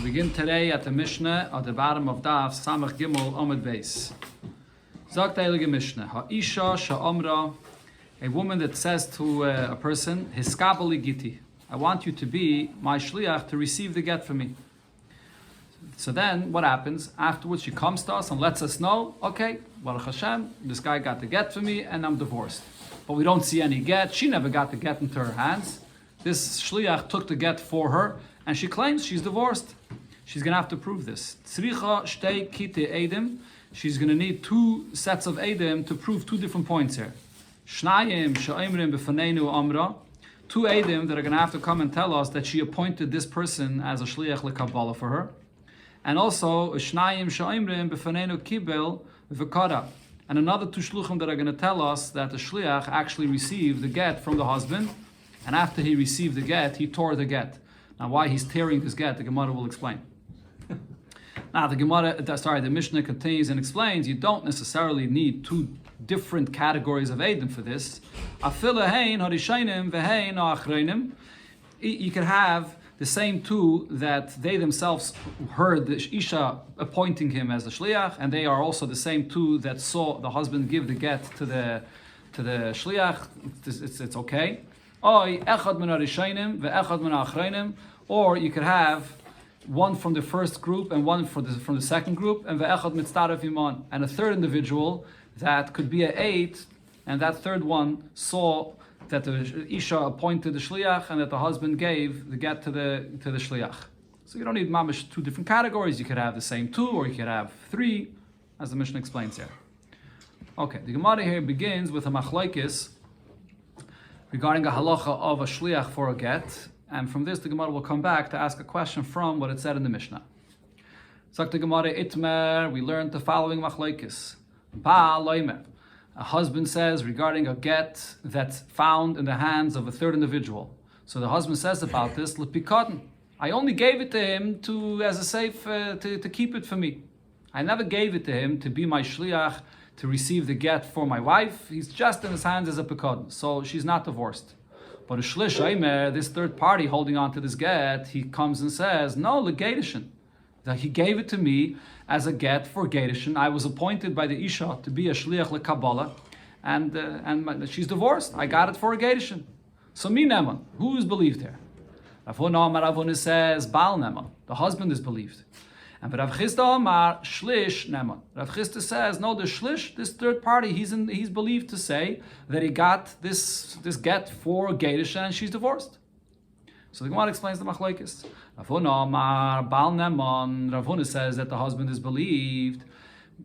We begin today at the Mishnah at the bottom of Daf Samach Gimel Amud Beis. Sagt the Heilige Mishnah, Ha'isha sha'amra, a woman that says to a person, Hiskabeli Gittin, I want you to be my shliach to receive the get from me. So then, what happens? Afterwards, she comes to us and lets us know, okay, Baruch Hashem, this guy got the get for me and I'm divorced. But we don't see any get. She never got the get into her hands. This shliach took the get for her and she claims she's divorced. She's going to have to prove this. Tzricha shtei kite edim. She's going to need two sets of edim to prove two different points here. Shnayim she'omrim b'faneinu amra. Two edim that are going to have to come and tell us that she appointed this person as a shliach lekabbalah for her. And also, Shnayim she'omrim b'faneinu kibel v'kara. And another two shluchim that are going to tell us that the shliach actually received the get from the husband. And after he received the get, he tore the get. Now, why he's tearing this get, the Gemara will explain. Now, the Mishnah continues and explains you don't necessarily need two different categories of Eidim for this. You can have the same two that they themselves heard the Isha appointing him as the Shliach, and they are also the same two that saw the husband give the get to the Shliach. It's okay. Or you could have one from the first group and one from the second group, and a third individual that could be an eight, and that third one saw that the Isha appointed the Shliach and that the husband gave the get to the Shliach. So you don't need mamish two different categories. You could have the same two, or you could have three, as the Mishnah explains here. Okay, the Gemara here begins with a machlokes regarding a halacha of a Shliach for a get. And from this, the Gemara will come back to ask a question from what it said in the Mishnah. Sagt the Gemara, Itmer, we learned the following machlokes. Ba loimer. A husband says regarding a get that's found in the hands of a third individual. So the husband says about this, Lepikadon. I only gave it to him as a safe to keep it for me. I never gave it to him to be my shliach to receive the get for my wife. He's just in his hands as a pikadon, so she's not divorced. But a shlish aimer, this third party holding on to this get, he comes and says, no, legadishin. That he gave it to me as a get for gadishin. I was appointed by the Isha to be a shliach lekabbalah, and she's divorced. I got it for a gadishin. So me neman, who is believed here? Rav Huna says, Baal neman, the husband is believed. And Rav Chisda Amar shlish neman. Rav Chisda says, no, the shlish, this third party, he's believed to say that he got this get for Gedish and she's divorced. So the Gemara explains the machlokes. Rav Huna Amar Baal neman. Rav Huna says that the husband is believed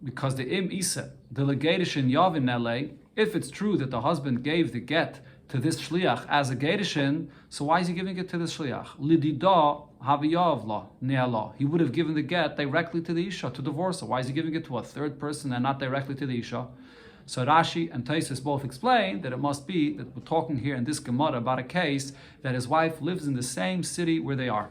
because the im isa, the legedish in Yavin Nele, if it's true that the husband gave the get to this shliach as a gedishin, so why is he giving it to the shliach? Lidida haviyavla ne'ala. He would have given the get directly to the isha to divorce her. Why is he giving it to a third person and not directly to the isha? So Rashi and Taisus both explain that it must be that we're talking here in this Gemara about a case that his wife lives in the same city where they are.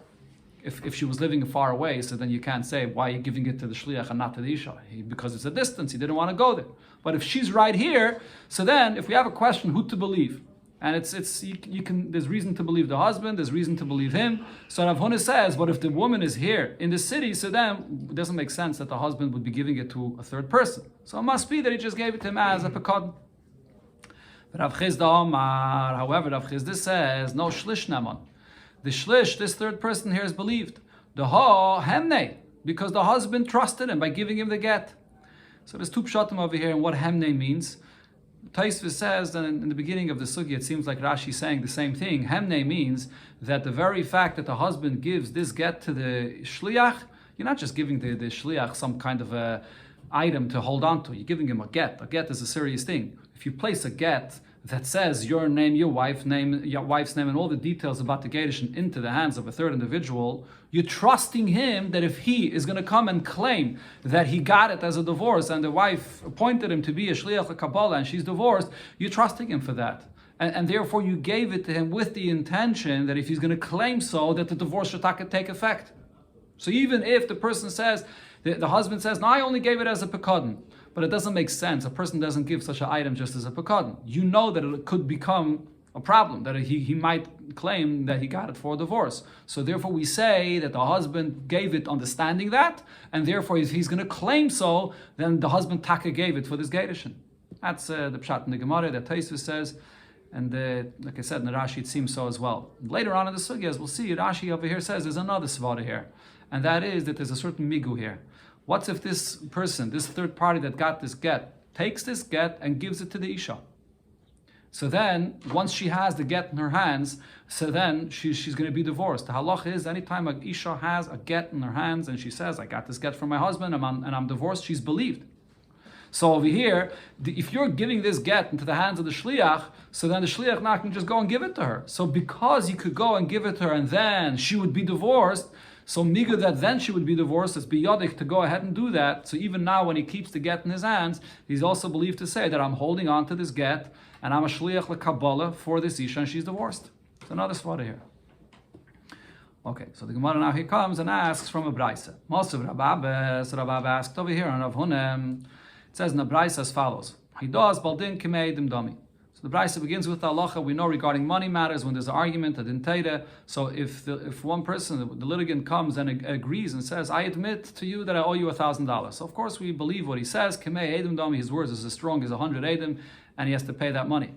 If she was living far away, so then you can't say, why are you giving it to the shliach and not to the isha? Because it's a distance, he didn't want to go there. But if she's right here, so then if we have a question, who to believe? And there's reason to believe the husband, there's reason to believe him. So Rav Huna says, but if the woman is here in the city, so then it doesn't make sense that the husband would be giving it to a third person. So it must be that he just gave it to him as a pekad. But Rav Chisda Amar, however, Rav Chisda says, no shlish naman. The shlish, this third person here is believed. The ha hemne, because the husband trusted him by giving him the get. So there's two pshatim over here and what hemne means. Taisvis says that in the beginning of the sugya, it seems like Rashi is saying the same thing. Hemne means that the very fact that the husband gives this get to the shliach, you're not just giving the shliach some kind of a item to hold on to. You're giving him a get. A get is a serious thing. If you place a get that says your name, your wife's name, and all the details about the gedishin into the hands of a third individual, you're trusting him that if he is going to come and claim that he got it as a divorce and the wife appointed him to be a shliach lekabbalah and she's divorced, you're trusting him for that. And therefore you gave it to him with the intention that if he's going to claim so, that the divorce should take effect. So even if the person says, the husband says, no, I only gave it as a pekadon, but it doesn't make sense. A person doesn't give such an item just as a pekadon. You know that it could become a problem, that he might claim that he got it for divorce. So therefore we say that the husband gave it understanding that, and therefore if he's going to claim so, then the husband taka gave it for this Gedishin. That's the pshat in the Gemara that Tosfos says, and like I said in the Rashi it seems so as well. Later on in the Sugya, as we'll see, Rashi over here says there's another svara here, and that is that there's a certain migu here. What's if this person, this third party that got this get, takes this get and gives it to the Isha? So then, once she has the get in her hands, so then she's going to be divorced. The halach is, anytime an Isha has a get in her hands and she says, I got this get from my husband and I'm divorced, she's believed. So over here, if you're giving this get into the hands of the shliach, so then the shliach now can just go and give it to her. So because you could go and give it to her and then she would be divorced, so miga that then she would be divorced, it's biyodik to go ahead and do that. So even now when he keeps the get in his hands, he's also believed to say that I'm holding on to this get and I'm a shliach lekabbalah for this isha and she's divorced. It's another svara here. Okay, so the Gemara now here comes and asks from a brayse. Most of Rabab asked over here on Rav Hunem. It says in the brayse as follows: Hidas baldin kimei dim dami. So the brayse begins with the halacha we know regarding money matters when there's an argument at intayda. So if one person, the litigant, comes and agrees and says, I admit to you that I owe you $1,000. So of course we believe what he says. Kimei edim dami. His words is as strong as 100 edim, and he has to pay that money.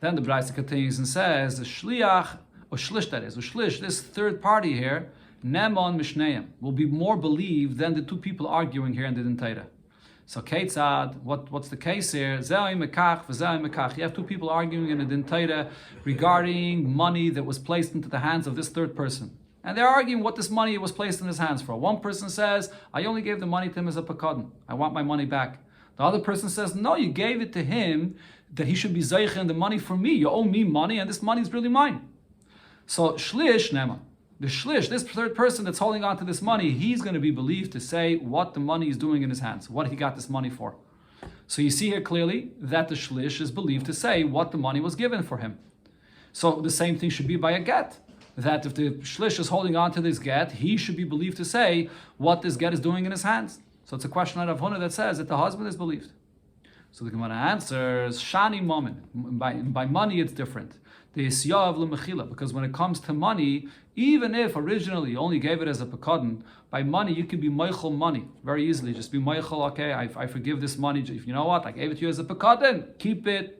Then the brayse continues and says, the shliach or shlish, that is, or shlish, this third party here, nemon mishneim, will be more believed than the two people arguing here in the intayda. So Ketzad, what's the case here? Zeh mekach v'zeh mekach. You have two people arguing in a din Torah regarding money that was placed into the hands of this third person. And they're arguing what this money was placed in his hands for. One person says, I only gave the money to him as a pakadon. I want my money back. The other person says, no, you gave it to him that he should be zeichen the money for me. You owe me money and this money is really mine. So shlish nema. The shlish, this third person that's holding on to this money, he's going to be believed to say what the money is doing in his hands, what he got this money for. So you see here clearly that the shlish is believed to say what the money was given for him. So the same thing should be by a get. That if the shlish is holding on to this get, he should be believed to say what this get is doing in his hands. So it's a question out of Huna that says that the husband is believed. So the Gemara answers, Shani Momin. By money it's different. The Isyav L'Mechila, because when it comes to money, even if originally you only gave it as a pekadon, by money you can be meichel money very easily. Just be meichel, okay, I forgive this money. If you know what, I gave it to you as a pekadon, keep it.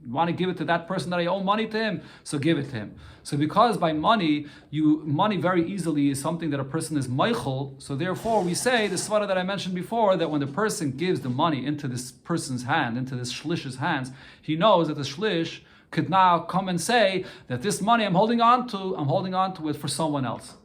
You want to give it to that person that I owe money to him, so give it to him. So because by money, money very easily is something that a person is meichel, so therefore we say, the svara that I mentioned before, that when the person gives the money into this person's hand, into this shlish's hands, he knows that the shlish could now come and say that this money I'm holding on to it for someone else.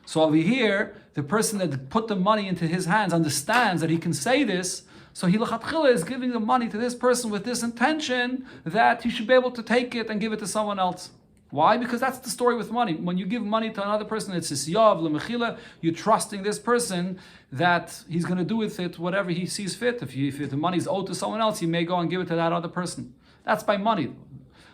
So over here, the person that put the money into his hands understands that he can say this, so he l'chatchila is giving the money to this person with this intention that he should be able to take it and give it to someone else. Why? Because that's the story with money. When you give money to another person, it's isyav l'mechila, you're trusting this person that he's going to do with it whatever he sees fit. If the money is owed to someone else, he may go and give it to that other person. That's by money.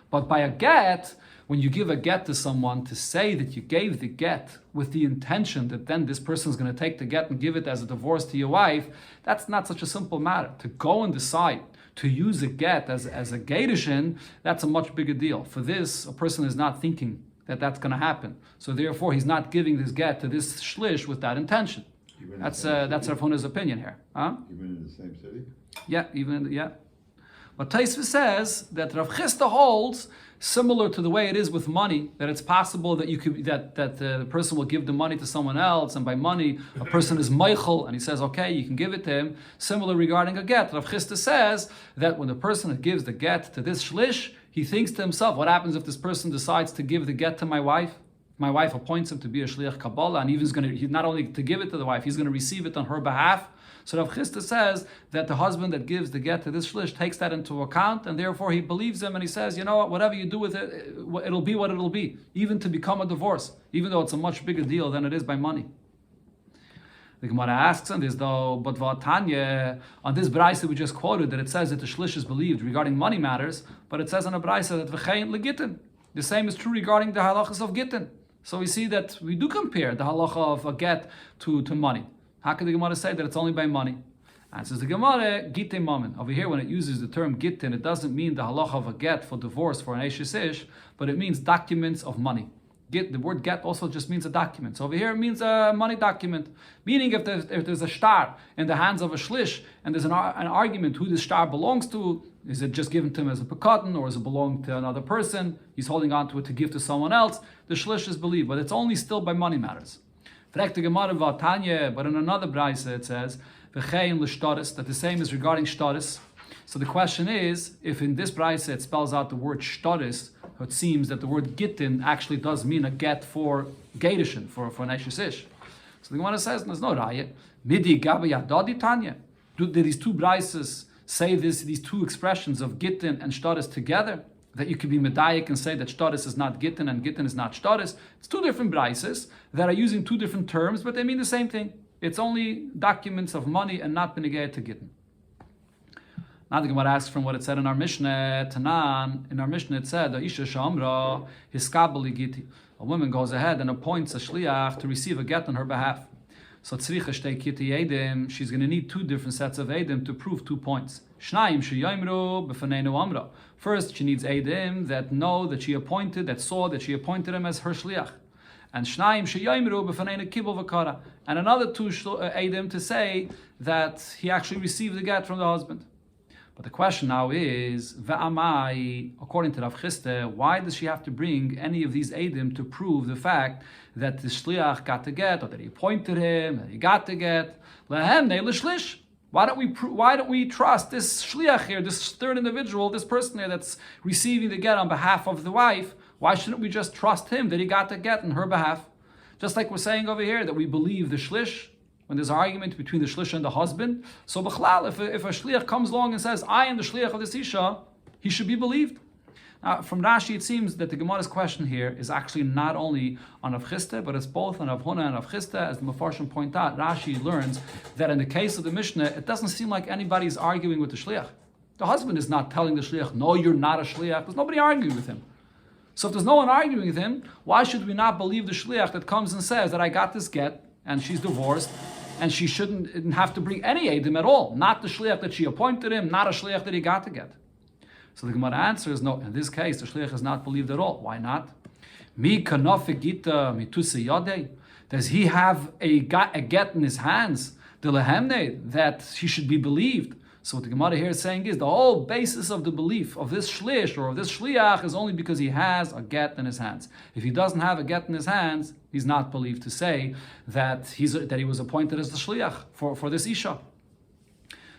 But by a get, when you give a get to someone, to say that you gave the get with the intention that then this person is going to take the get and give it as a divorce to your wife, that's not such a simple matter. To go and decide to use a get as a gedishin, that's a much bigger deal. For this, a person is not thinking that that's going to happen. So therefore, he's not giving this get to this shlish with that intention. That's Rav Huna's opinion here. Huh? Even in the same city? Yeah, But Tosfos says that Rav Chisda holds, similar to the way it is with money, that it's possible that the person will give the money to someone else, and by money a person is meichel, and he says, okay, you can give it to him. Similar regarding a get. Rav Chisda says that when the person gives the get to this shlish, he thinks to himself, what happens if this person decides to give the get to my wife? My wife appoints him to be a shliach kabbalah, and he's not only to give it to the wife, he's going to receive it on her behalf. So Rav Chisda says that the husband that gives the get to this shlish takes that into account, and therefore he believes him, and he says, you know what, whatever you do with it, it'll be what it'll be, even to become a divorce, even though it's a much bigger deal than it is by money. The Gemara asks on this though, but Vatanya, on this brayse we just quoted, that it says that the shlish is believed regarding money matters, but it says on a brayse that v'chein legittin. The same is true regarding the halachas of Gittin. So we see that we do compare the halacha of a get to money. How can the Gemara say that it's only by money? Answers the Gemara, Gittin moment. Over here, when it uses the term Gittin, it doesn't mean the halacha of a get for divorce for an Eishes Ish, but it means documents of money. The word get also just means a document. So over here it means a money document. Meaning if there's a star in the hands of a shlish and there's an argument who this star belongs to, is it just given to him as a pekaton or does it belong to another person? He's holding on to it to give to someone else. The shlish is believed, but it's only still by money matters. But in another brayse it says, that the same is regarding shtaris. So the question is, if in this brayse it spells out the word shtaris, it seems that the word gittin actually does mean a get for gedishin, for an Eishes Ish. So the Gemara says, there's no raya. Midi gabi yadadi tanya. Did these two brayses say these two expressions of gittin and shtaris together? That you could be medayik and say that shtaris is not gittin and gittin is not shtaris. It's two different brayses that are using two different terms, but they mean the same thing. It's only documents of money and not benegayet to gittin. Now the Gemara asks from what it said in our Mishnah, Tanan, in our Mishnah it said, Isha Shamra, Hiskabali Giti. A woman goes ahead and appoints a shliach to receive a get on her behalf. So tzricha shtei kiti edim, she's going to need two different sets of edim to prove 2 points. Shnayim sheyoimru b'faneinu amra. First, she needs edim that know that she appointed, that saw that she appointed him as her shliach. And Shnayim sheyoimru b'faneinu kibul v'kara. And another two edim to say that he actually received the get from the husband. But the question now is, Ve'amai, according to Rav Chisda, why does she have to bring any of these edim to prove the fact that the shliach got the get, or that he appointed him, that he got the get? Lehem ne l'shlish. Why don't we trust this shliach here, this third individual, this person here that's receiving the get on behalf of the wife? Why shouldn't we just trust him that he got the get on her behalf? Just like we're saying over here that we believe the shlish. When there's an argument between the shliach and the husband, so b'chlal, if a shliach comes along and says, I am the shliach of this isha, he should be believed. Now, from Rashi, it seems that the Gemara's question here is actually not only on Rav Chisda, but it's both on Rav Huna and Rav Chisda. As the Mefarshim point out, Rashi learns that in the case of the Mishnah, it doesn't seem like anybody's arguing with the shliach. The husband is not telling the shliach, no, you're not a shliach. There's nobody arguing with him. So if there's no one arguing with him, why should we not believe the shliach that comes and says that I got this get, and she's divorced, and she shouldn't have to bring any edim at all. Not the shliach that she appointed him, not a shliach that he got to get. So the Gemara answers, no, in this case, the shliach is not believed at all. Why not? Mi kanofe gita mituse yadei. Does he have a get in his hands, the lehemne, that he should be believed? So what the Gemara here is saying is the whole basis of the belief of this shlish or of this shliach is only because he has a get in his hands. If he doesn't have a get in his hands, he's not believed to say that he was appointed as the shliach for this isha.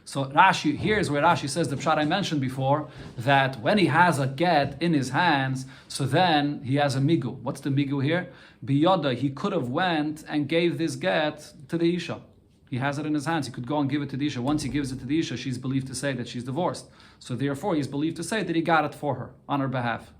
So Rashi, here's where Rashi says the pshat I mentioned before, that when he has a get in his hands, so then he has a migu. What's the migu here? Biyoda, he could have went and gave this get to the isha. He has it in his hands. He could go and give it to the isha. Once he gives it to the isha, she's believed to say that she's divorced. So therefore, he's believed to say that he got it for her, on her behalf.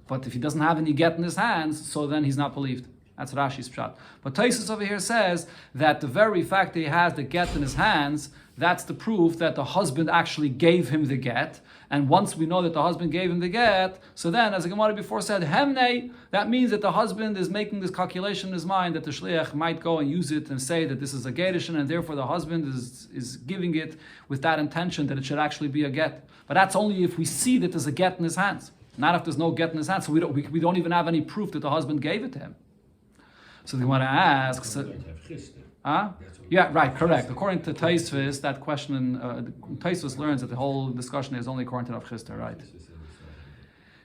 But if he doesn't have any get in his hands, so then he's not believed. That's Rashi's pshat. But Taisus over here says that the very fact that he has the get in his hands, that's the proof that the husband actually gave him the get. And once we know that the husband gave him the get, so then, as the Gemara before said, hemnei, that means that the husband is making this calculation in his mind that the shliach might go and use it and say that this is a gedishin, and therefore the husband is giving it with that intention that it should actually be a get. But that's only if we see that there's a get in his hands. Not if there's no get in his hands, so we don't even have any proof that the husband gave it to him. So the Gemara asks, yeah, right, correct. According to Taisvis, that question, Taisvis learns that the whole discussion is only according to Rav Chisda, right?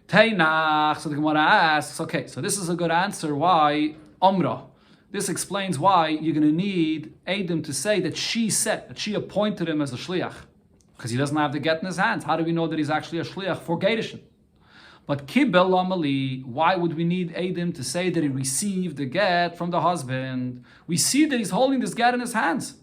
Teinach, so the Gemara asks, okay, so this is a good answer. Why? Omra. This explains why you're going to need Adam to say that she said, that she appointed him as a shliach. Because he doesn't have the get in his hands. How do we know that he's actually a shliach for Gedishin? But Kibel Amali, why would we need Adam to say that he received the get from the husband? We see that he's holding this get in his hands.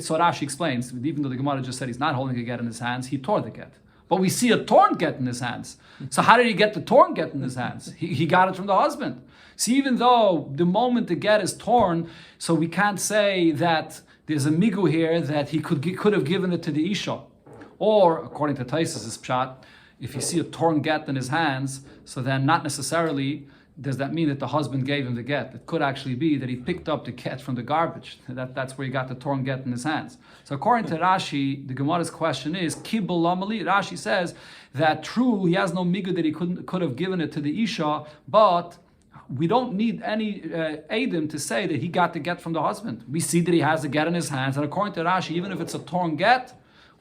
So Rashi explains, even though the Gemara just said he's not holding a get in his hands, he tore the get. But we see a torn get in his hands. So how did he get the torn get in his hands? He got it from the husband. See, even though the moment the get is torn, so we can't say that there's a migu here that he could have given it to the isha. Or, according to Taisus' pshat, if you see a torn get in his hands, so then not necessarily does that mean that the husband gave him the get? It could actually be that he picked up the get from the garbage. That's where he got the torn get in his hands. So according to Rashi, the Gemara's question is, Kibul Lamali. Rashi says that true, he has no migu that he could have given it to the Isha, but we don't need any Eidim to say that he got the get from the husband. We see that he has the get in his hands, and according to Rashi, even if it's a torn get,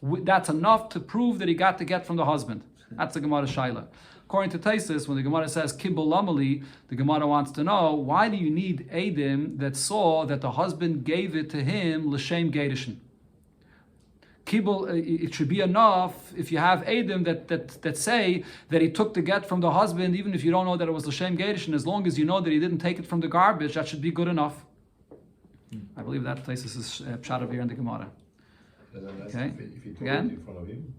that's enough to prove that he got the get from the husband. That's the Gemara Shaila. According to Taisus, when the Gemara says Kibbul Lamali, the Gemara wants to know, why do you need Eidim that saw that the husband gave it to him l'shem gedishin? Kibbul, it should be enough if you have Eidim that say that he took the get from the husband, even if you don't know that it was l'shem gedishin, as long as you know that he didn't take it from the garbage, that should be good enough. I believe that Taisus is pshat over here in the Gemara. Okay. If he told Again? it in front of him.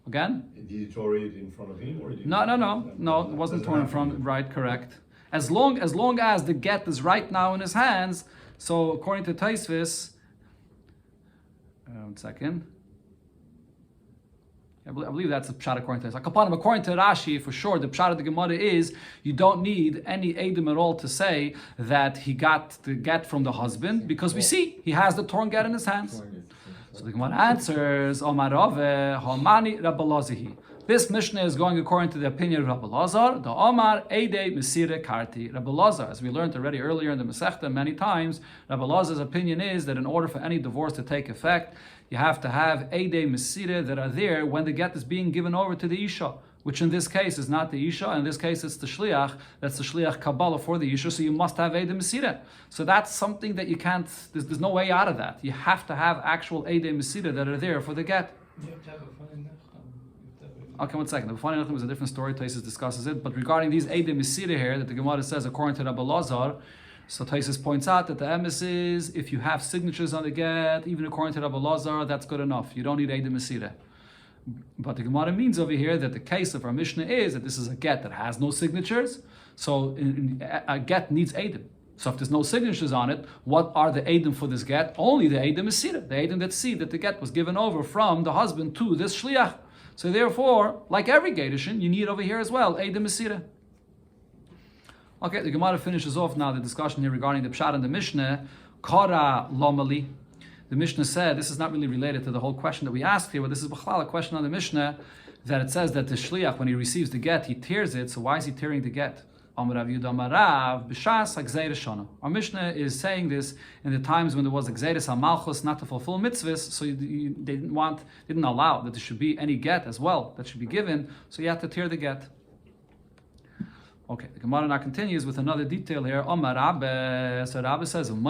Again? Did he tore it in front of him, or did No, it wasn't torn in front. Right, correct. As long as the get is right now in his hands. So according to Taisvis, 1 second. I believe that's the pshat according to this. According to Rashi, for sure, the pshat of the Gemara is you don't need any eidim at all to say that he got the get from the husband, because we see he has the torn get in his hands. So the Gemara answers, Omar Rave, Homani Rabbi Lozahi. This Mishnah is going according to the opinion of Rabbi Lazar, the Omar Eide Mesire Karti. Rabbi Lazar, as we learned already earlier in the Masechta many times, Rabbi Lazar's opinion is that in order for any divorce to take effect, you have to have Eide Mesire that are there when the get is being given over to the Isha, which in this case is not the Isha, in this case it's the Shliach, that's the Shliach Kabbalah for the Isha, so you must have Eide Mesire. So that's something that you can't, there's no way out of that. You have to have actual Eide Mesire that are there for the get. You have to have a fine. Okay, 1 second. The B'fani Nachum is a different story. Taisus discusses it. But regarding these Eidim Mesira here, that the Gemara says according to Rabbi Lazar, so Taisus points out that the emes is if you have signatures on the get, even according to Rabbi Lazar, that's good enough. You don't need Eidim Mesira. But the Gemara means over here that the case of our Mishnah is that this is a get that has no signatures. So a get needs Eidim. So if there's no signatures on it, what are the Eidim for this get? Only the Eidim Mesira, the Eidim that see that the get was given over from the husband to this Shliach. So therefore, like every Gedishin, you need over here as well, Eid Mesira. Okay, the Gemara finishes off now the discussion here regarding the Pshat and the Mishnah. Kara Lomali. The Mishnah said, this is not really related to the whole question that we asked here, but this is a question on the Mishnah, that it says that the Shliach, when he receives the get, he tears it. So why is he tearing the get? Our Mishnah is saying this in the times when there was Gzeiras HaMalchus, not to fulfill mitzvahs, so they didn't allow that there should be any get as well that should be given, so you have to tear the get. Okay, the Gemara now continues with another detail here. Omar Rabbe, so Rabbe says, even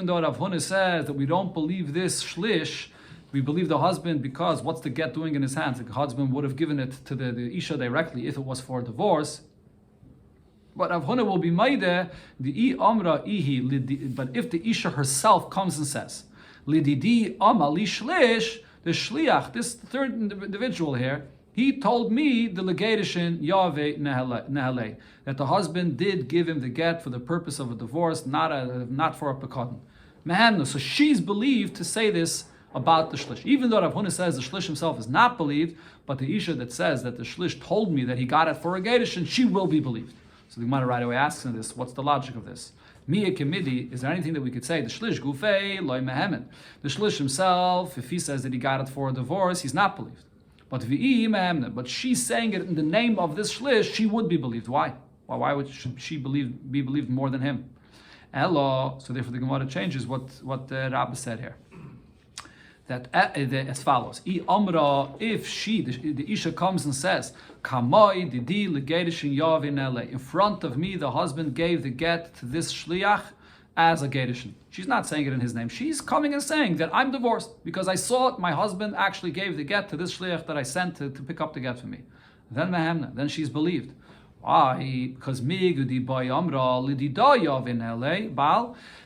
though Rav Huna says that we don't believe this shlish, we believe the husband because what's the get doing in his hands? The husband would have given it to the Isha directly if it was for divorce. But Rav Huna will be maide the amra ihi. But if the Isha herself comes and says, lididi amali shlish, the shliach, this third individual here, he told me the legadishin yave nehale, that the husband did give him the get for the purpose of a divorce, not for a pekadon. Mehamna, so she's believed to say this about the shlish. Even though Rav Huna says the shlish himself is not believed, but the Isha that says that the shlish told me that he got it for a gedishin, she will be believed. So the Gemara right away asks in this, what's the logic of this? Miya Kemidi, is there anything that we could say? The shlish gufei loy mehemet. The shlish himself, if he says that he got it for a divorce, he's not believed. But v'i mehemet. But she's saying it in the name of this shlish, she would be believed. Why? Why would she be believed more than him? Elo. So therefore the Gemara changes what Rabbi said here. That as follows: if she, the Isha, comes and says, "Kamoi didi legedishin yavinele," in front of me, the husband gave the get to this shliach as a gedishin. She's not saying it in his name. She's coming and saying that I'm divorced because I saw it. My husband actually gave the get to this shliach that I sent to pick up the get for me. Then she's believed. Why?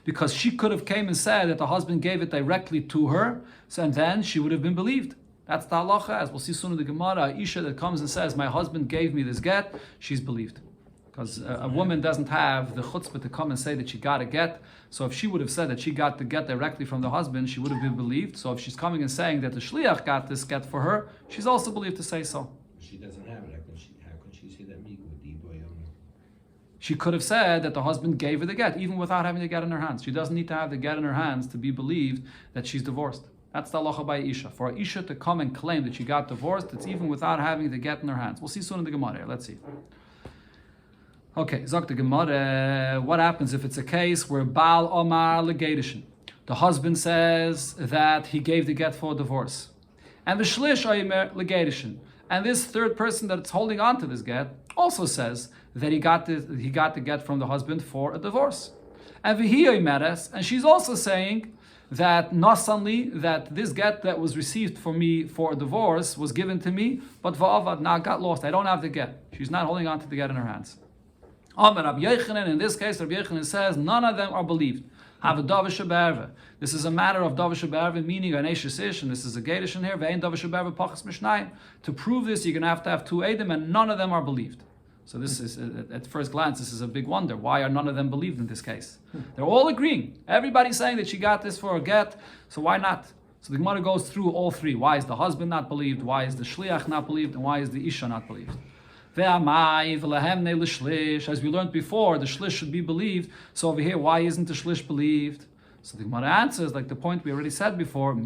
Because she could have came and said that the husband gave it directly to her, and then she would have been believed. That's the halacha, as we'll see soon in the Gemara. Isha that comes and says, my husband gave me this get, she's believed. Because a woman doesn't have the chutzpah to come and say that she got a get. So if she would have said that she got the get directly from the husband, she would have been believed. So if she's coming and saying that the shliach got this get for her, she's also believed to say so. She doesn't have it. How can she say that? she could have said that the husband gave her the get, even without having the get in her hands. She doesn't need to have the get in her hands to be believed that she's divorced. That's the halacha by Isha. For a Isha to come and claim that she got divorced, it's even without having the get in her hands. We'll see soon in the Gemara here. Let's see. Okay, Zok the Gemara, what happens if it's a case where Baal Omar Legadishin? The husband says that he gave the get for a divorce. And the Shlish Omer Legadishin. And this third person that's holding on to this get also says that he got the get from the husband for a divorce. And Vihi Omeres, and she's also saying that Nasanli, that this get that was received for me for a divorce was given to me, but Va'avad now got lost. I don't have the get. She's not holding on to the get in her hands. Rabbi Yochanan, in this case, Rabbi Yochanan says none of them are believed. Have a davish be'erve. This is a matter of davish be'erve, meaning an eshes ish, and this is a gedish in here. Ve'en davish be'erve pachas mishnayim. To prove this, you're going to have two edim, and none of them are believed. So this is, at first glance, this is a big wonder. Why are none of them believed in this case? They're all agreeing. Everybody's saying that she got this for a get, so why not? So the Gemara goes through all three. Why is the husband not believed? Why is the shliach not believed? And why is the isha not believed? As we learned before, the shlish should be believed. So over here, why isn't the shlish believed? So the Gemara answers, like the point we already said before, is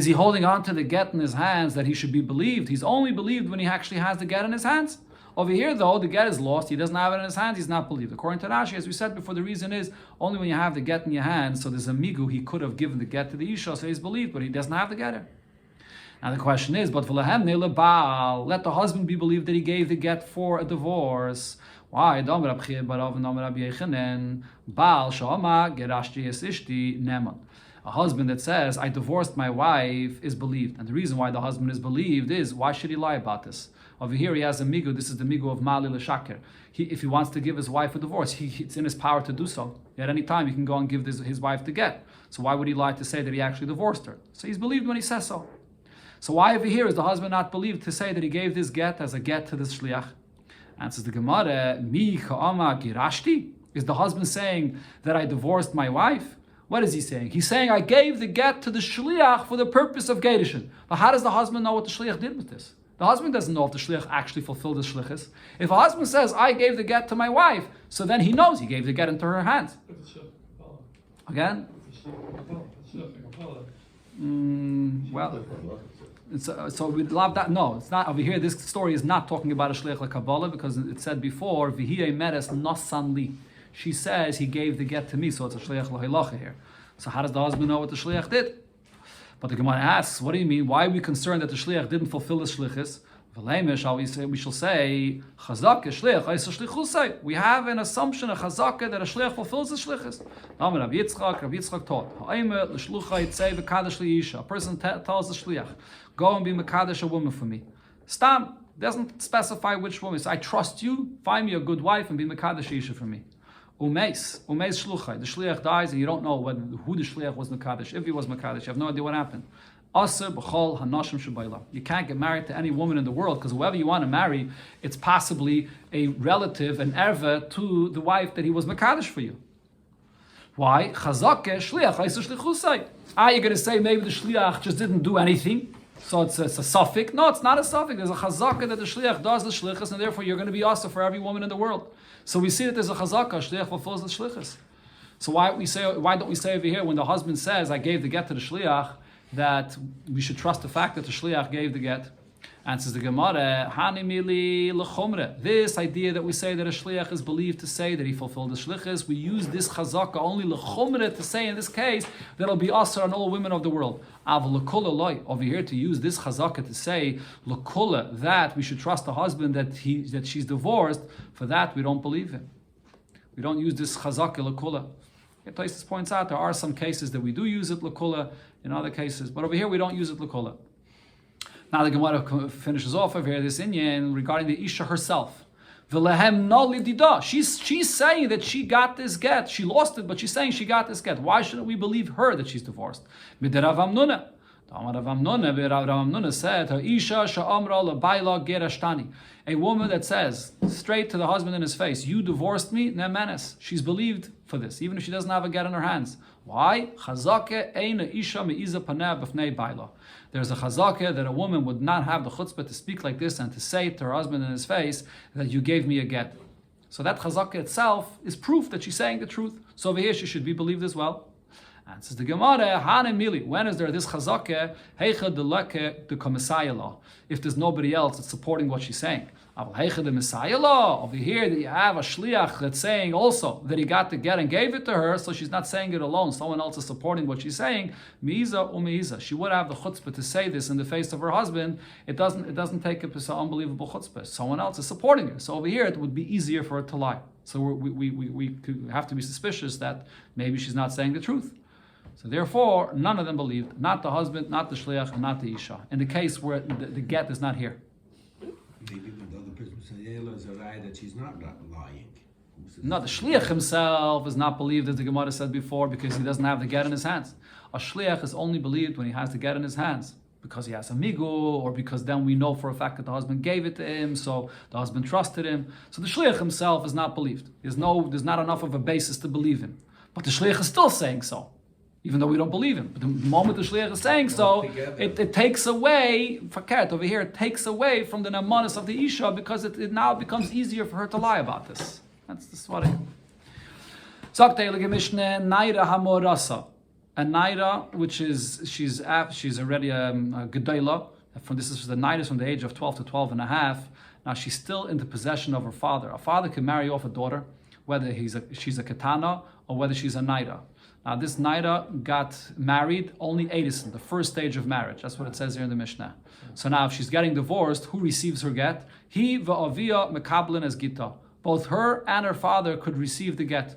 he holding on to the get in his hands that he should be believed? He's only believed when he actually has the get in his hands. Over here, though, the get is lost. He doesn't have it in his hands. He's not believed. According to Rashi, as we said before, the reason is only when you have the get in your hands. So there's a migu, he could have given the get to the isha, so he's believed, but he doesn't have the get in. Now the question is, but let the husband be believed that he gave the get for a divorce. Why? A husband that says, I divorced my wife, is believed. And the reason why the husband is believed is, why should he lie about this? Over here he has a migu, this is the migu of Mali l'shaker. If he wants to give his wife a divorce, it's in his power to do so. At any time he can go and give his wife the get. So why would he lie to say that he actually divorced her? So he's believed when he says so. So why over here is the husband not believed to say that he gave this get as a get to this shliach? Answers the Gemara, Mi ka'ama girashti? Is the husband saying that I divorced my wife? What is he saying? He's saying I gave the get to the shliach for the purpose of gedishin. But how does the husband know what the shliach did with this? The husband doesn't know if the shliach actually fulfilled the shlichus. If a husband says I gave the get to my wife, so then he knows he gave the get into her hands. Again? Well, so we love that. No, it's not over here. This story is not talking about a shliach lekabbalah because it said before v'hiyei meres nasan li. She says he gave the get to me, so it's a shliach lahilacha here. So how does the husband know what the shliach did? But the Gemara asks, what do you mean? Why are we concerned that the shliach didn't fulfill the shlichus? We shall say chazaka shliach. We have an assumption, a chazaka, that a shliach fulfills the shlichus. Rabbi Yitzchak taught. A person tells the shliach, go and be mekadesh a woman for me. Stam doesn't specify which woman. So I trust you. Find me a good wife and be mekadesh isha for me. Umeis shluchai. The shliach dies and you don't know who the shliach was mekadesh. If he was mekadesh, you have no idea what happened. Aser b'chol hanashim shabayla. You can't get married to any woman in the world because whoever you want to marry, it's possibly a relative, an erva to the wife that he was mekadesh for you. Why? Chazake shliach ha'isur shlichusai. You're going to say maybe the shliach just didn't do anything, so it's a suffix. No, it's not a suffix. There's a chazaka that the shliach does the shlichus, and therefore you're going to be aser for every woman in the world. So we see that there's a chazaka, shliach fulfills the shlichus. So why don't we say over here when the husband says, I gave the get to the shliach, that we should trust the fact that the shliach gave the get? Answers the Gemara, Hanimili lechomre. This idea that we say that a shliach is believed to say that he fulfilled the shlichus, we use this chazaka only lechomre to say in this case that it'll be asr on all women of the world. Av lekula loy, over here to use this chazaka to say lekula, that we should trust the husband that she's divorced. For that we don't believe him. We don't use this chazaka lekula. Tosfos points out there are some cases that we do use it lekula, in other cases, but over here we don't use it lekula. Now the Gemara finishes off over here this inyan regarding the Isha herself. She's saying that she got this get. She lost it, but she's saying she got this get. Why shouldn't we believe her that she's divorced? The Rav Amnuna said, a woman that says straight to the husband in his face, you divorced me, nemenes. She's believed for this, even if she doesn't have a get in her hands. Why? There's a chazakeh that a woman would not have the chutzpah to speak like this and to say to her husband in his face that you gave me a get. So that chazakeh itself is proof that she's saying the truth. So over here she should be believed as well. And says the Gemara, when is there this chazakeh? Heicha de leke de komisaya law. If there's nobody else that's supporting what she's saying. Heicha de Messiah law. Over here that you have a shliach that's saying also that he got the get and gave it to her, so she's not saying it alone. Someone else is supporting what she's saying. Mi'iza u'mi'iza. She would have the chutzpah to say this in the face of her husband. It doesn't take a unbelievable chutzpah. Someone else is supporting her. So over here it would be easier for her to lie. So we could have to be suspicious that maybe she's not saying the truth. So therefore, none of them believed, not the husband, not the shliach, and not the isha. In the case where the get is not here. Maybe when the other person says is a lie that she's not lying. No, the shliach himself is not believed, as the Gemara said before, because he doesn't have the get in his hands. A shliach is only believed when he has the get in his hands, because he has a migu, or because then we know for a fact that the husband gave it to him, so the husband trusted him. So the shliach himself is not believed. There's not enough of a basis to believe him. But the shliach is still saying so, even though we don't believe him. But the moment the shliach is saying so, it takes away, fakert over here, it takes away from the namanis of the isha, because it now becomes easier for her to lie about this. That's what it is. Naira hamorasa. A naira, which is, she's already a gedayla. This is the naira from the age of 12 to 12 and a half. Now she's still in the possession of her father. A father can marry off a daughter, whether she's a katana or whether she's a naira. Now this naira got married only edison, the first stage of marriage. That's what it says here in the Mishnah. So now if she's getting divorced, who receives her get? He va'avia mekablin as gita. Both her and her father could receive the get.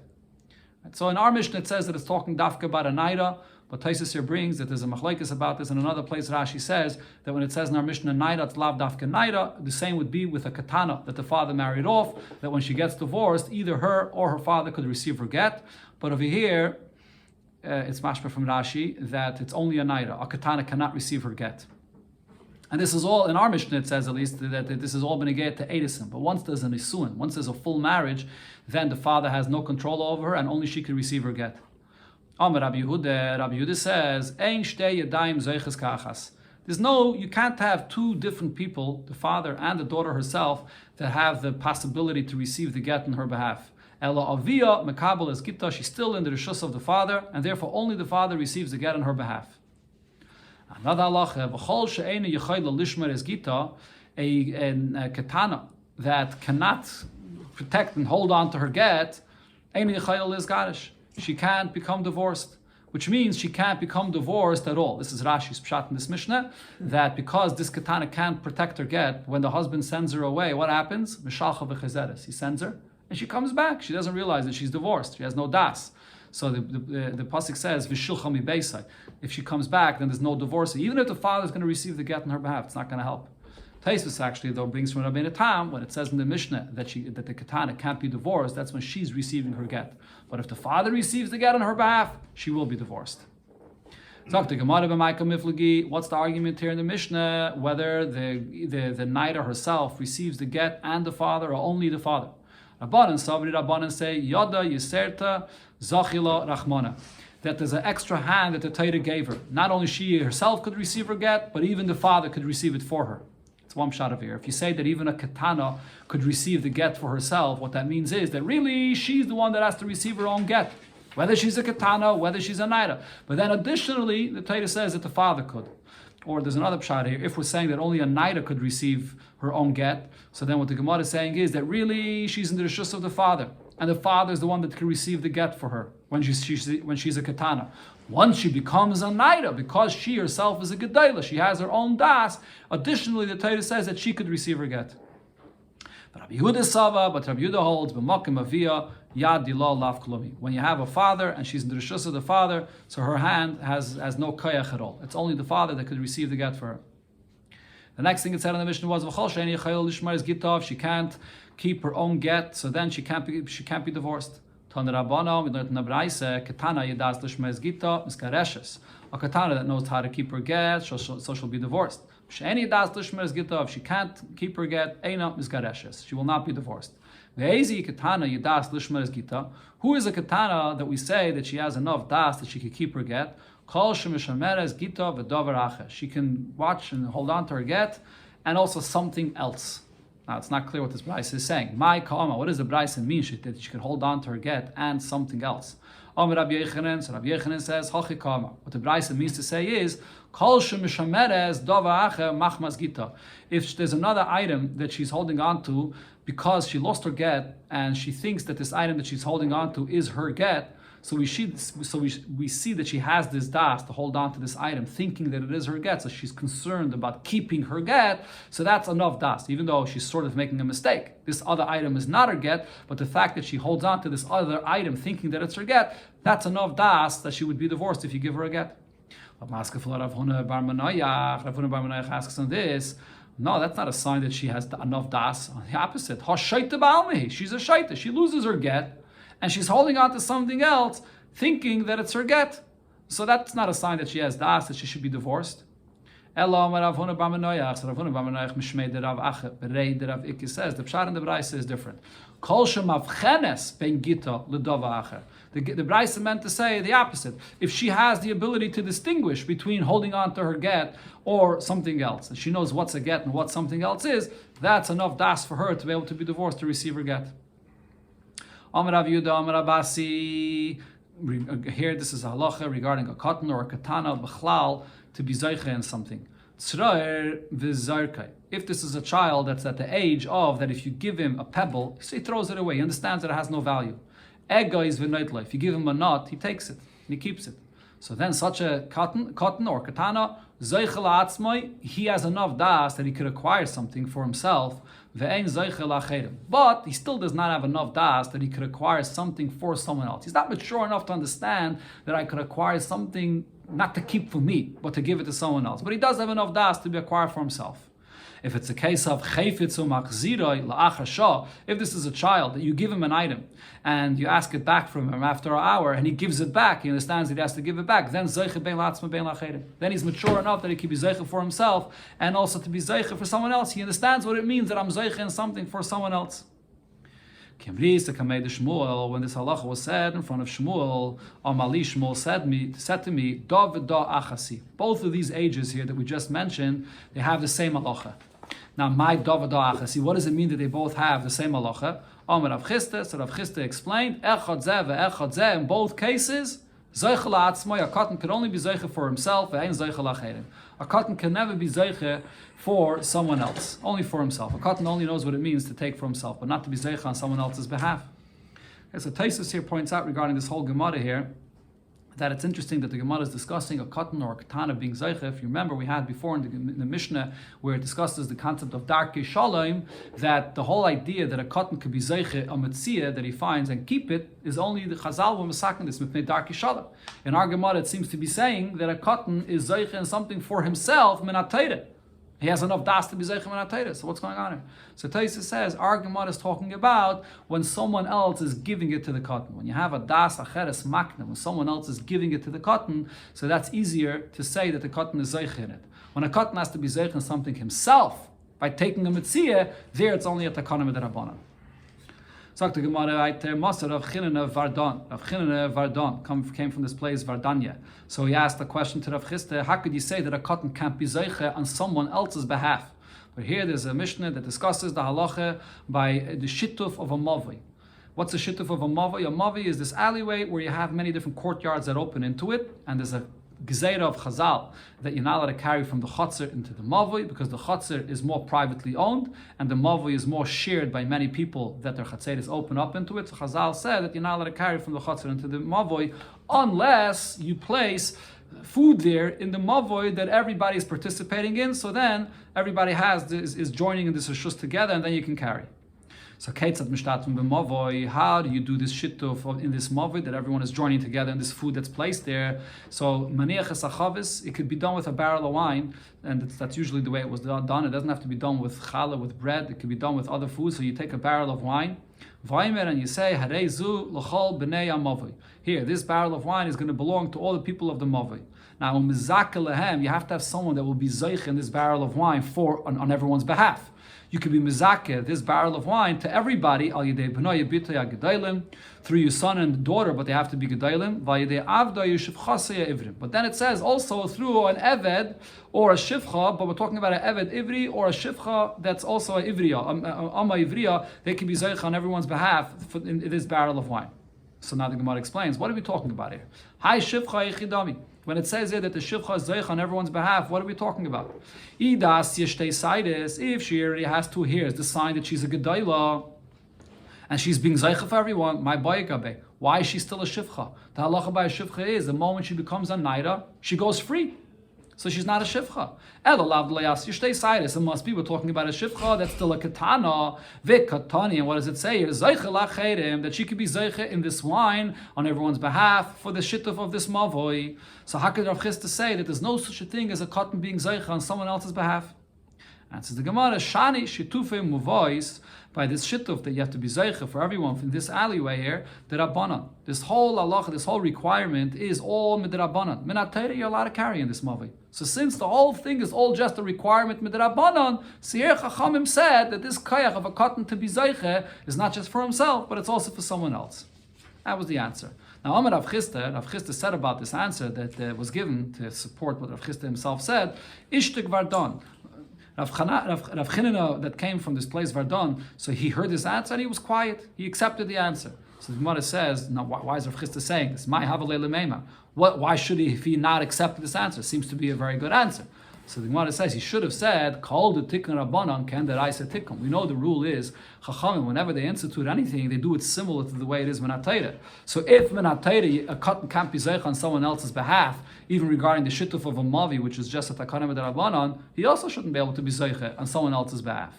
So in our Mishnah it says that it's talking dafka about a naira, but Taisus here brings that there's a machlekes about this. In another place Rashi says that when it says in our Mishnah naira, it's lav dafka naira, the same would be with a katana that the father married off, that when she gets divorced, either her or her father could receive her get. But over here, it's mashma from Rashi that it's only a naira. A katana cannot receive her get. And this is all, in our Mishnah it says at least, that this has all been a get to edison. But once there's an isuin, once there's a full marriage, then the father has no control over her and only she can receive her get. Rabbi Yehuda says, Ein shtei yadayim zeiches kachas. You can't have two different people, the father and the daughter herself, that have the possibility to receive the get on her behalf. Ela avia mekabel es gita, she's still in the rishus of the father, and therefore only the father receives the get on her behalf. Another halacha, v'chol she'ena yechayla lishmer es gita, a katana that cannot protect and hold on to her get, ena yechayla es garish. She can't become divorced, which means she can't become divorced at all. This is Rashi's pshat in this Mishnah, that because this katana can't protect her get, when the husband sends her away, what happens? Mishalcha v'chezeres. He sends her, and she comes back. She doesn't realize that she's divorced. She has no das. So the pasuk says, "V'shilcha mi beisai." If she comes back, then there's no divorce. Even if the father is going to receive the get on her behalf, it's not going to help. Taisus actually, though, brings from Rabbeinu Tam when it says in the Mishnah that the katana can't be divorced. That's when she's receiving her get. But if the father receives the get on her behalf, she will be divorced. What's the argument here in the Mishnah? Whether the naira herself receives the get and the father, or only the father? Rabbanan say, Yada Yiserta Zachila Rachmana. That there's an extra hand that the Torah gave her. Not only she herself could receive her get, but even the father could receive it for her. It's one shot of here. If you say that even a katana could receive the get for herself, what that means is that really she's the one that has to receive her own get. Whether she's a katana, whether she's a naira. But then additionally, the Torah says that the father could. Or there's another pshat here. If we're saying that only a naira could receive her own get, so then what the Gemara is saying is that really she's in the rishus of the father, and the father is the one that can receive the get for her when she's a katana. Once she becomes a naira, because she herself is a gedayla, she has her own das. Additionally, the Torah says that she could receive her get. But Rabbi Yehuda holds b'makim avia yad dilal lav klumi. When you have a father and she's in the rishus of the father, so her hand has no koyach at all. It's only the father that could receive the get for her. The next thing it said in the Mishnah was v'chol she'eni yechayil lishmar es gitov. She can't keep her own get, so then she can't be divorced. Tanarabana, we learned in the Braise, Katana Yadas Lishmez Gita, Miskareshes. A Katana that knows how to keep her get, so she'll be divorced. Sheni Yadas Lishmez Gita, if she can't keep her get, Eina Miskareshes. She will not be divorced. Ve'ezi Katana Yadas Lishmez Gita. Who is a Katana that we say that she has enough das that she can keep her get? Kol Shemishameres Gita V'Dover Ache. She can watch and hold on to her get, and also something else. Now, it's not clear what this Bryce is saying. My Kama, what does the Bryce mean? That she can hold on to her get and something else. So Rabbi Yechanan says, Hachi Kama. What the Bryce means to say is, Kol shemishameres dava acher machmas gita. If there's another item that she's holding on to because she lost her get and she thinks that this item that she's holding on to is her get, so we see that she has this das to hold on to this item, thinking that it is her get. So she's concerned about keeping her get. So that's enough das, even though she's sort of making a mistake. This other item is not her get, but the fact that she holds on to this other item, thinking that it's her get, that's enough das that she would be divorced if you give her a get. Rav Huna bar Manoach asks on this. No, that's not a sign that she has enough das. The opposite. She's a shaita. She loses her get, and she's holding on to something else, thinking that it's her get. So that's not a sign that she has das, that she should be divorced. Elo Rav Huna bar Manoach. So Rav Huna bar Manoach mishmei de Rav Ache berei de Rav Ikke says the pshat and the Braise is different. Kol shemavchenes ben gita ledava acher. The Braise meant to say the opposite. If she has the ability to distinguish between holding on to her get or something else, and she knows what's a get and what something else is, that's enough das for her to be able to be divorced to receive her get. Amar Rav Yehuda, Amar Abasi. Here, this is a halacha regarding a cotton or a katana b'chlal to be zeicha in something. Tzraer v'zarkai. If this is a child that's at the age of that, if you give him a pebble, he throws it away. He understands that it has no value. Ega is v'noitla. If you give him a nut, he takes it and he keeps it. So then, such a cotton or katana zeicha la'atzmai, he has enough das that he could acquire something for himself. Ve'ein zeicha la'cherim. But he still does not have enough das that he could acquire something for someone else. He's not mature enough to understand that I could acquire something not to keep for me, but to give it to someone else. But he does have enough das to be acquired for himself. If it's a case of chayfetz u'machziroi la'achasha, if this is a child that you give him an item and you ask it back from him after an hour and he gives it back, he understands that he has to give it back, then zeicha bein la'atzma bein la'cherim. Then he's mature enough that he can be zeicha for himself and also to be zeicha for someone else. He understands what it means that I'm zeicha in something for someone else. When this halacha was said in front of Shmuel, Amali Shmuel said to me, Da v'da achasi. Both of these ages here that we just mentioned, they have the same halacha. Now, my da v'da achasi, what does it mean that they both have the same halacha? Amar Rav Chisda, so Rav Chisda explained, Echad zeh ve'echad zeh, in both cases, zeicha la'atzmai, a cotton can only be zeicha for himself, ve'ein zeicha la'cherim. A cotton can never be zeicha for someone else, only for himself. A cotton only knows what it means to take for himself, but not to be zeicha on someone else's behalf. Okay, so Taisus here points out regarding this whole Gemara here, that it's interesting that the Gemara is discussing a cotton or a katana being zeicha. If you remember, we had before in the Mishnah where it discusses the concept of darkei shalom, that the whole idea that a cotton could be zeicha, a metzia that he finds and keep it, is only the Chazal were masakin this mipnei darkei shalom. In our Gemara, it seems to be saying that a cotton is zeicha in something for himself, minat Torah. He has enough das to be zeicha minat Torah. So what's going on here? So Taisus says, our Gemara is talking about when someone else is giving it to the cotton. When you have a das acheres makna, when someone else is giving it to the cotton, so that's easier to say that the cotton is zeicha in it. When a cotton has to be zeicha in something himself, by taking a mitzvah, there it's only a takana midrabanan. Sagt the Gemara, Master Rav Chinene Vardan. Rav Chinene Vardan came from this place Vardanya. So he asked the question to Rav Chisda, how could you say that a cotton can't be zeicha on someone else's behalf? But here there's a Mishnah that discusses the halacha by the shittuf of a mavi. What's the shittuf of a mavi? A mavi is this alleyway where you have many different courtyards that open into it, and there's a Gezeira of Chazal that you're not allowed to carry from the Chotzer into the Mavoi, because the Chotzer is more privately owned and the Mavoi is more shared by many people that their Chatzeris open up into it. So Chazal said that you're not allowed to carry from the Chotzer into the Mavoi unless you place food there in the Mavoi that everybody is participating in, so then everybody is joining in this Rishus together and then you can carry. So Keitzad Mishtatim b'mavoi, how do you do this shittuf in this mavoi that everyone is joining together in this food that's placed there? So Maniach Esachavis, it could be done with a barrel of wine, and that's usually the way it was done. It doesn't have to be done with challah, with bread. It could be done with other foods. So you take a barrel of wine, Vaimer, and you say, Harei zu l'chol b'nei ha-mavoi. Here, this barrel of wine is going to belong to all the people of the mavoi. Now, you have to have someone that will be zeich in this barrel of wine on everyone's behalf. You could be mizakeh, this barrel of wine, to everybody, al yedei b'nai bitay gedailim, through your son and daughter, but they have to be gedailim, v'yedei avda yushiv chasei ivrim. But then it says also through an eved or a shivcha, but we're talking about an eved ivri or a shivcha that's also a ivriya, amma ivriya, they can be zeich on everyone's behalf in this barrel of wine. So now the Gemara explains, what are we talking about here? Hi shivcha yechidami. When it says here that the shivcha is zeich on everyone's behalf, what are we talking about? Idas yeshtei saides, if she already has two hairs, the sign that she's a gedayla, and she's being zeich for everyone, my bayikabe. Why is she still a shivcha? The halacha by a shivcha is the moment she becomes a naira, she goes free. So she's not a shivcha. It must be we're talking about a shivcha that's still a katana, vikatani. And what does it say here? That she could be zeiche in this wine on everyone's behalf for the shittuf of this mavoi. So how could Rav Chisda say that there's no such a thing as a cotton being zeiche on someone else's behalf? Answers the Gemara, Shani shitufe muvois, by this shittuf that you have to be zeiche for everyone from this alleyway here, the Rabbanan. This whole halacha, this whole requirement is all midrabbanan. Minatayra, you're allowed to carry in this mavoi. So since the whole thing is all just a requirement midrabbanan, Seir Chachamim said that this kayach of a cotton to be zeiche is not just for himself, but it's also for someone else. That was the answer. Now, Amar Rav Chisda said about this answer that was given to support what Rav Chisda himself said, Ishtik Vardan. Rav Chanina that came from this place Vardan, so he heard this answer and he was quiet. He accepted the answer. So the Gemara says, now why is Rav Chisda saying this? Why should he, if he not accept this answer? It seems to be a very good answer. So the Gemara says he should have said, "Call the tikkun rabbanon ken deraisa tikkun." We know the rule is Chachamim, whenever they institute anything, they do it similar to the way it is Menatayra. So if Menatayra, a cotton can't be zeich on someone else's behalf, even regarding the shittuf of a mavi, which is just a takanim rabbanon, he also shouldn't be able to be zeich on someone else's behalf.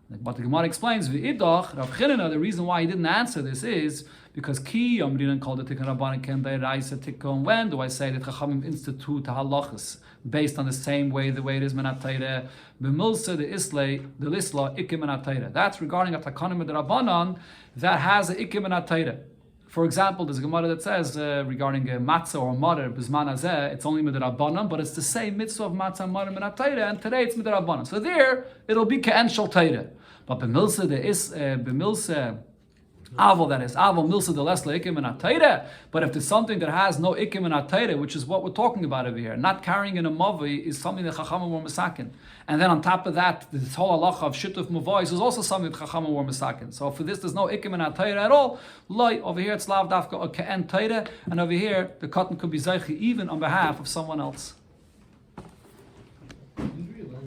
But the Gemara explains, V'idach, Rav Chanina, the reason why he didn't answer this is because Ki Yomrinan called the Tikkun Rabbanan Ken Deraisa Tikkun. When do I say that Chachamim institute halachas based on the same way, the way it is Menatayre? B'milsa the Islay, the Lisla, Ikim Menatayre. That's regarding a Takanim Rabbanan that has a Ikim Menatayre. For example, there's a Gemara that says regarding a matzah or matter, b'zman hazeh, it's only midrabanan, but it's the same mitzvah of matzah and matter minatayre, and today it's midrabanan. So there, it'll be ke'en shel tayre. But b'milsa there is b'milsa aval, that is aval milsa de lesla ikim minatayre. But if there's something that has no ikim minatayre, which is what we're talking about over here, not carrying in a mavi is something that chachamim were misakin. And then on top of that, this whole halacha of shittuf mavois is also something that chachamim were misakin. So for this, there's no ikim minatayre at all. Loi, over here it's lav dafka or ke'en tayre, and over here the cotton could be zeichi even on behalf of someone else.